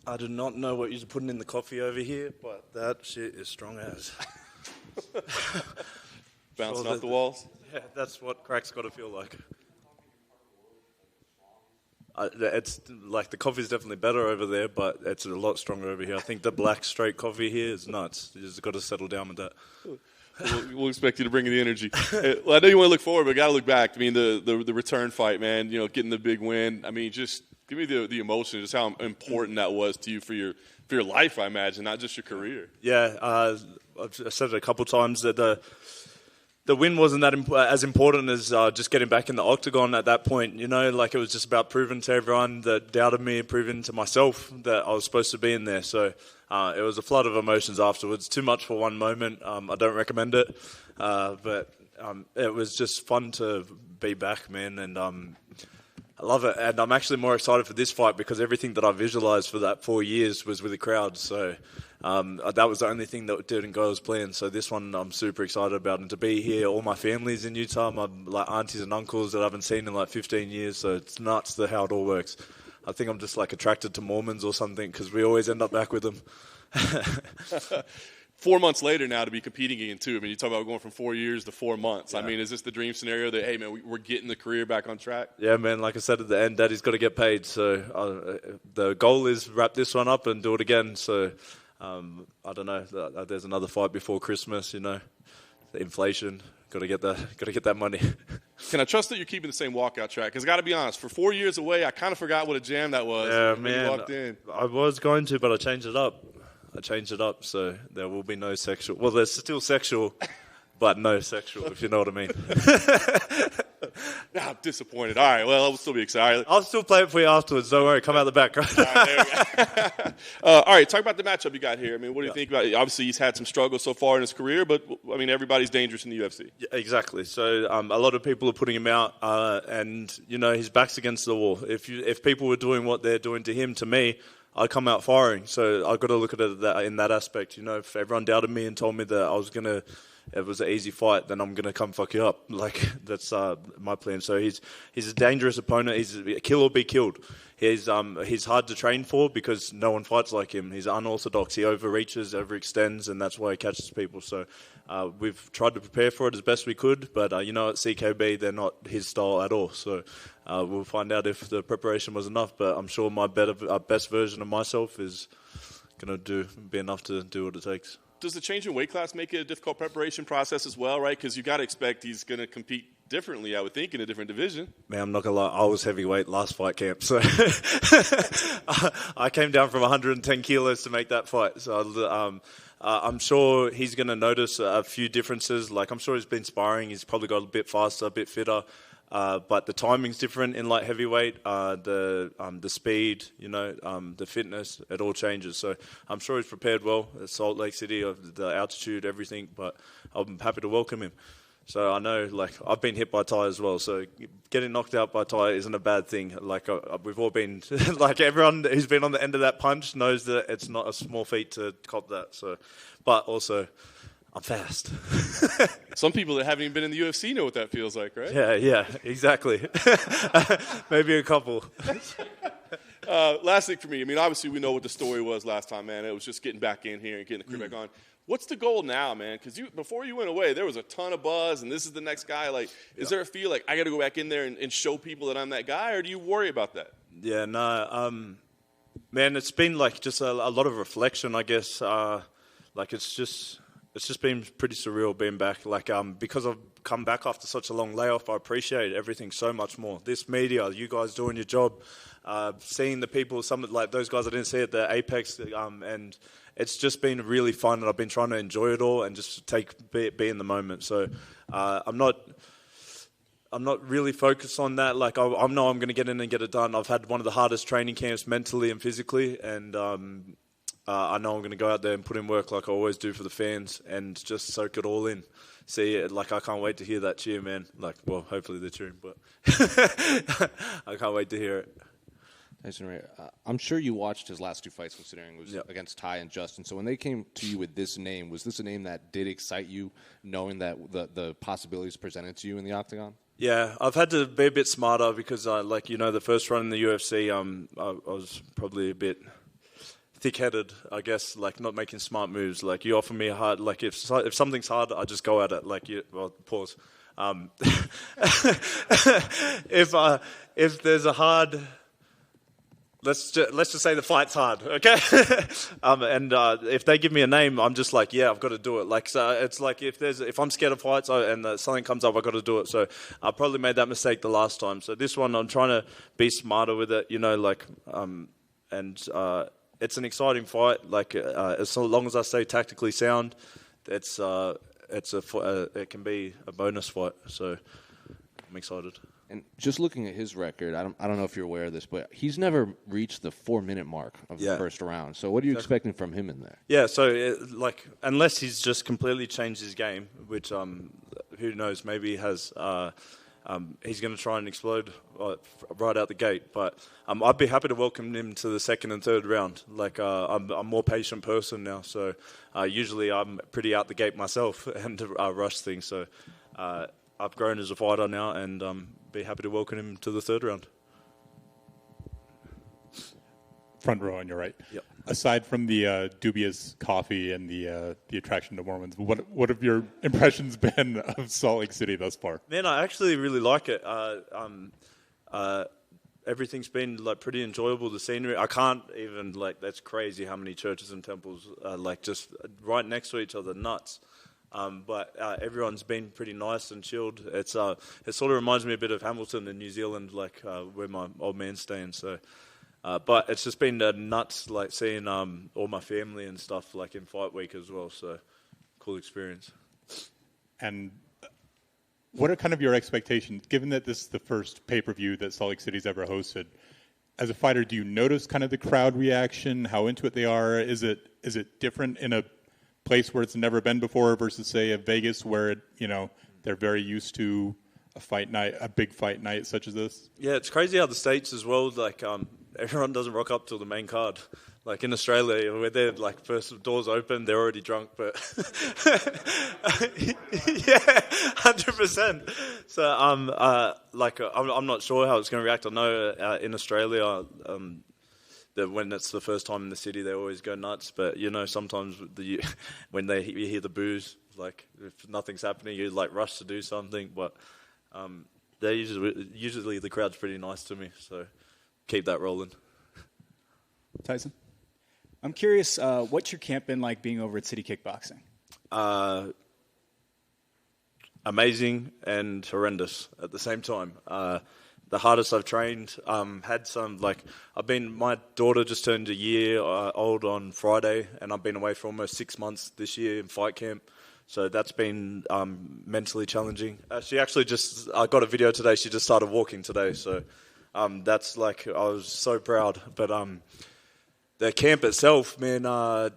I do not know what you're putting in the coffee over here, but that shit is strong as. Bouncing off the walls? Yeah, that's what crack's got to feel like. It's like the coffee's definitely better over there, but it's a lot stronger over here. I think the black straight coffee here is nuts. You just got to settle down with that. We'll expect you to bring in the energy. Well, I know you want to look forward, but got to look back. I mean, the return fight, man. You know, getting the big win. I mean, just give me the emotion, just how important that was to you for your life. I imagine, not just your career. Yeah, I've said it a couple times that the win wasn't that as important as just getting back in the octagon at that point. You know, like it was just about proving to everyone that doubted me, proving to myself that I was supposed to be in there. So it was a flood of emotions afterwards. Too much for one moment. I don't recommend it. But it was just fun to be back, man. And I love it. And I'm actually more excited for this fight because everything that I visualized for that 4 years was with the crowd. So that was the only thing that didn't go as planned. So this one I'm super excited about. And to be here, all my family's in Utah, my like aunties and uncles that I haven't seen in like 15 years. So it's nuts how it all works. I think I'm just like attracted to Mormons or something because we always end up back with them. 4 months later now to be competing again, too. I mean, you talk about going from 4 years to 4 months. Yeah. I mean, is this the dream scenario that, hey, man, we're getting the career back on track? Yeah, man, like I said at the end, Daddy's got to get paid. So the goal is wrap this one up and do it again. So I don't know. There's another fight before Christmas, you know. The inflation. Got to get that money. Can I trust that you're keeping the same walkout track? Because I got to be honest, for 4 years away, I kind of forgot what a jam that was when you walked in. I was going to, but I changed it up. So there will be no sexual. Well, there's still sexual, but no sexual, if you know what I mean. I'm disappointed. All right, well, I'll still be excited. I'll still play it for you afterwards. Don't worry. Come out the back. All right, there we go. All right, talk about the matchup you got here. I mean, what do you think about it? Obviously, he's had some struggles so far in his career, but, I mean, everybody's dangerous in the UFC. Yeah, exactly. So a lot of people are putting him out, and, you know, his back's against the wall. If people were doing what they're doing to him, to me, I'd come out firing. So I've got to look at it in that aspect. You know, if everyone doubted me and told me that it was an easy fight, then I'm going to come fuck you up. Like, that's my plan. So he's a dangerous opponent. He's a kill or be killed. He's hard to train for because no one fights like him. He's unorthodox. He overreaches, overextends, and that's why he catches people. So we've tried to prepare for it as best we could, but, you know, at CKB, they're not his style at all. So we'll find out if the preparation was enough, but I'm sure my best version of myself is going to be enough to do what it takes. Does the change in weight class make it a difficult preparation process as well, right? Because you got to expect he's going to compete differently, I would think, in a different division. Man, I'm not going to lie. I was heavyweight last fight camp. So I came down from 110 kilos to make that fight. So I'm sure he's going to notice a few differences. Like, I'm sure he's been sparring. He's probably got a bit faster, a bit fitter. But the timing's different in light heavyweight. The speed, you know, the fitness, it all changes. So I'm sure he's prepared well. Salt Lake City, the altitude, everything. But I'm happy to welcome him. So I know, like, I've been hit by Ty as well. So getting knocked out by Ty isn't a bad thing. Like, we've all been, like, everyone who's been on the end of that punch knows that it's not a small feat to cop that. So, but also, I'm fast. Some people that haven't even been in the UFC know what that feels like, right? Yeah, exactly. Maybe a couple. Last thing for me, I mean, obviously we know what the story was last time, man. It was just getting back in here and getting the career back on. What's the goal now, man? Because before you went away, there was a ton of buzz, and this is the next guy. Like, is there a feel like I got to go back in there and show people that I'm that guy, or do you worry about that? Yeah, no. Man, it's been like just a lot of reflection, I guess. Like, it's just been pretty surreal being back. Like, because I've come back after such a long layoff, I appreciate everything so much more. This media, you guys doing your job, seeing the people, some like those guys I didn't see at the Apex, and it's just been really fun. And I've been trying to enjoy it all and just be in the moment. So I'm not really focused on that. Like, I know I'm going to get in and get it done. I've had one of the hardest training camps mentally and physically, and I know I'm going to go out there and put in work like I always do for the fans and just soak it all in. See it, like, I can't wait to hear that cheer, man. Like, well, hopefully they're cheering, but I can't wait to hear it. Tyson, I'm sure you watched his last two fights, considering it was against Ty and Justin. So when they came to you with this name, was this a name that did excite you, knowing that the possibilities presented to you in the octagon? Yeah, I've had to be a bit smarter because, the first run in the UFC, I was probably a bit thick-headed, I guess, like not making smart moves. Like you offer me a hard, like if something's hard, I just go at it. Like pause. If there's a hard, let's just say the fight's hard, okay? And if they give me a name, I'm just like, yeah, I've got to do it. Like, so it's like if I'm scared of fights and something comes up, I've got to do it. So I probably made that mistake the last time. So this one, I'm trying to be smarter with it, like, it's an exciting fight. Like, as long as I stay tactically sound, it can be a bonus fight. So I'm excited. And just looking at his record, I don't know if you're aware of this, but he's never reached the 4-minute mark of the first round. So what are you expecting from him in there? Yeah, so unless he's just completely changed his game, which who knows, maybe he has. He's going to try and explode right out the gate. But I'd be happy to welcome him to the second and third round. Like I'm a more patient person now, so usually I'm pretty out the gate myself and rush things. So I've grown as a fighter now, and be happy to welcome him to the third round. Front row on your right. Yep. Aside from the dubious coffee and the attraction to Mormons, what have your impressions been of Salt Lake City thus far? Man, I actually really like it. Everything's been like pretty enjoyable. The scenery, I can't even that's crazy how many churches and temples are just right next to each other. Nuts. But everyone's been pretty nice and chilled. It sort of reminds me a bit of Hamilton in New Zealand, where my old man's staying. So. But it's just been nuts, seeing all my family and stuff, in fight week as well. So, cool experience. And what are kind of your expectations, given that this is the first pay-per-view that Salt Lake City's ever hosted? As a fighter, do you notice kind of the crowd reaction, how into it they are? Is it different in a place where it's never been before versus, say, a Vegas where they're very used to a fight night, a big fight night such as this? Yeah, it's crazy how the States as well, everyone doesn't rock up till the main card. Like in Australia, where they're first doors open, they're already drunk. But yeah, 100%. So I'm not sure how it's going to react. I know in Australia, that when it's the first time in the city, they always go nuts. But sometimes when you hear the boos, if nothing's happening, you rush to do something. But they usually the crowd's pretty nice to me. So. Keep that rolling. Tyson, I'm curious, what's your camp been like being over at City Kickboxing? Amazing and horrendous at the same time. The hardest I've trained, had some, my daughter just turned a year old on Friday, and I've been away for almost 6 months this year in fight camp. So that's been mentally challenging. She actually I got a video today, she just started walking today, so... that's I was so proud. But the camp itself, man, I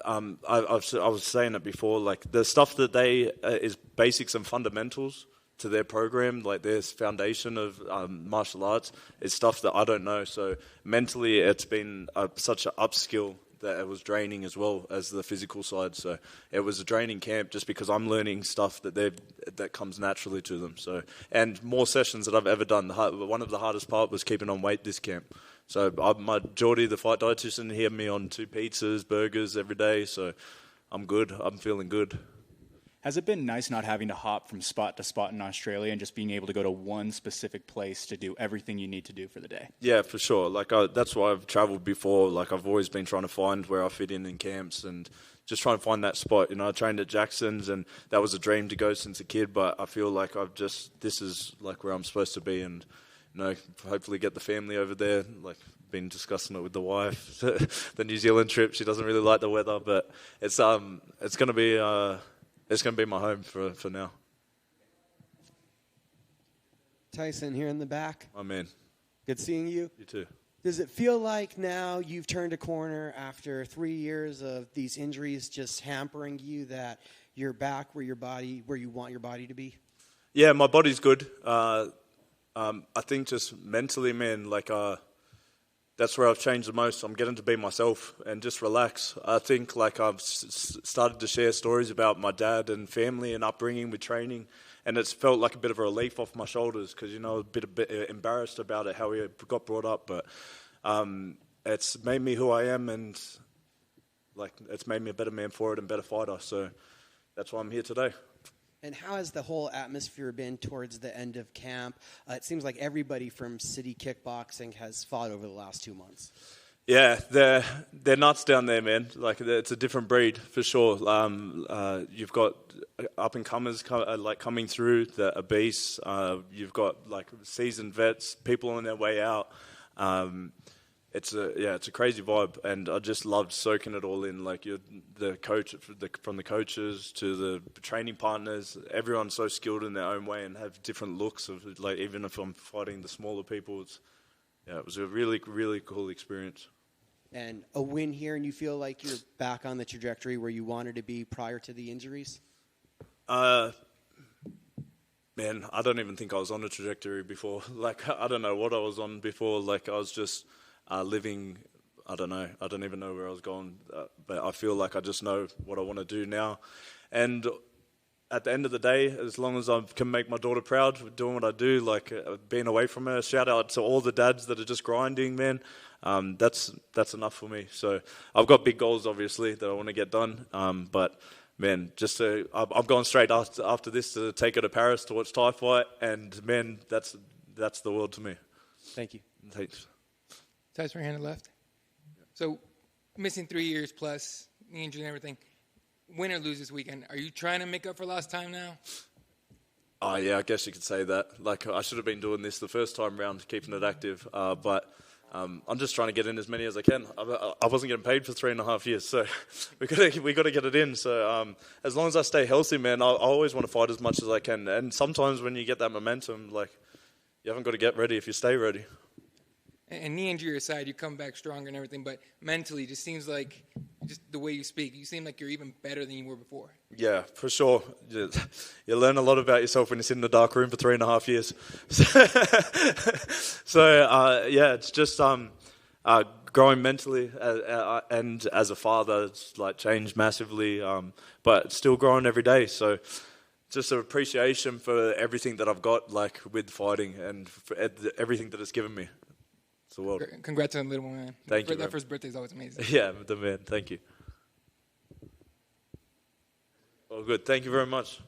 was saying it before, the stuff that they is basics and fundamentals to their program, their foundation of martial arts, is stuff that I don't know. So mentally, it's been such an upskill that it was draining as well as the physical side. So it was a draining camp just because I'm learning stuff that comes naturally to them. So, and more sessions that I've ever done. One of the hardest part was keeping on weight this camp. So my Geordie, the fight dietitian, he had me on 2 pizzas, burgers every day. So I'm good. I'm feeling good. Has it been nice not having to hop from spot to spot in Australia and just being able to go to one specific place to do everything you need to do for the day? Yeah, for sure. That's why I've traveled before. I've always been trying to find where I fit in camps and just trying to find that spot. I trained at Jackson's, and that was a dream to go since a kid, but I feel like this is where I'm supposed to be, and hopefully get the family over there. Been discussing it with the wife. The New Zealand trip, she doesn't really like the weather, but it's going to be it's going to be my home for now. Tyson here in the back. Oh, man. Good seeing you. You too. Does it feel like now you've turned a corner after 3 years of these injuries just hampering you, that you're back where you want your body to be? Yeah, my body's good. I think just mentally, man, that's where I've changed the most. I'm getting to be myself and just relax. I think I've started to share stories about my dad and family and upbringing with training, and it's felt like a bit of a relief off my shoulders because, a bit embarrassed about it, how we got brought up. But it's made me who I am, and like it's made me a better man for it and better fighter. So that's why I'm here today. And how has the whole atmosphere been towards the end of camp? It seems like everybody from City Kickboxing has fought over the last 2 months. Yeah, they're nuts down there, man. Like it's a different breed for sure. You've got up and comers like coming through, the obese. You've got like seasoned vets, people on their way out. It's a crazy vibe, and I just loved soaking it all in. Like the coach, from the coaches to the training partners, everyone's so skilled in their own way and have different looks. Of like, even if I'm fighting the smaller people, it was a really, really cool experience. And a win here, and you feel like you're back on the trajectory where you wanted to be prior to the injuries? Man, I don't even think I was on a trajectory before. Like, I don't know what I was on before. Like, I was just living, I don't know. I don't even know where I was going. But I feel like I just know what I want to do now. And at the end of the day, as long as I can make my daughter proud with doing what I do, like being away from her, shout out to all the dads that are just grinding, man. That's enough for me. So I've got big goals, obviously, that I want to get done. But man, I'm going straight after this to take her to Paris to watch Thai fight, and man, that's the world to me. Thank you. Thanks. Tyson, right hand left. So missing 3 years plus, the injury and everything. Win or lose this weekend, are you trying to make up for lost time now? Oh yeah, I guess you could say that. Like I should have been doing this the first time round, keeping it active. But I'm just trying to get in as many as I can. I wasn't getting paid for 3.5 years, so we got to get it in. So as long as I stay healthy, man, I always want to fight as much as I can. And sometimes when you get that momentum, like you haven't got to get ready if you stay ready. And knee injury aside, you come back stronger and everything, but mentally, it just seems like, just the way you speak, you seem like you're even better than you were before. Yeah, for sure. You learn a lot about yourself when you sit in the dark room for 3.5 years. So it's just growing mentally, and as a father, it's like changed massively, but still growing every day. So just an appreciation for everything that I've got, like with fighting, and for everything that it's given me. It's the world. Congrats on the little one, man. Thank you. That first birthday is always amazing. Yeah, the man. Thank you. Well, good. Thank you very much.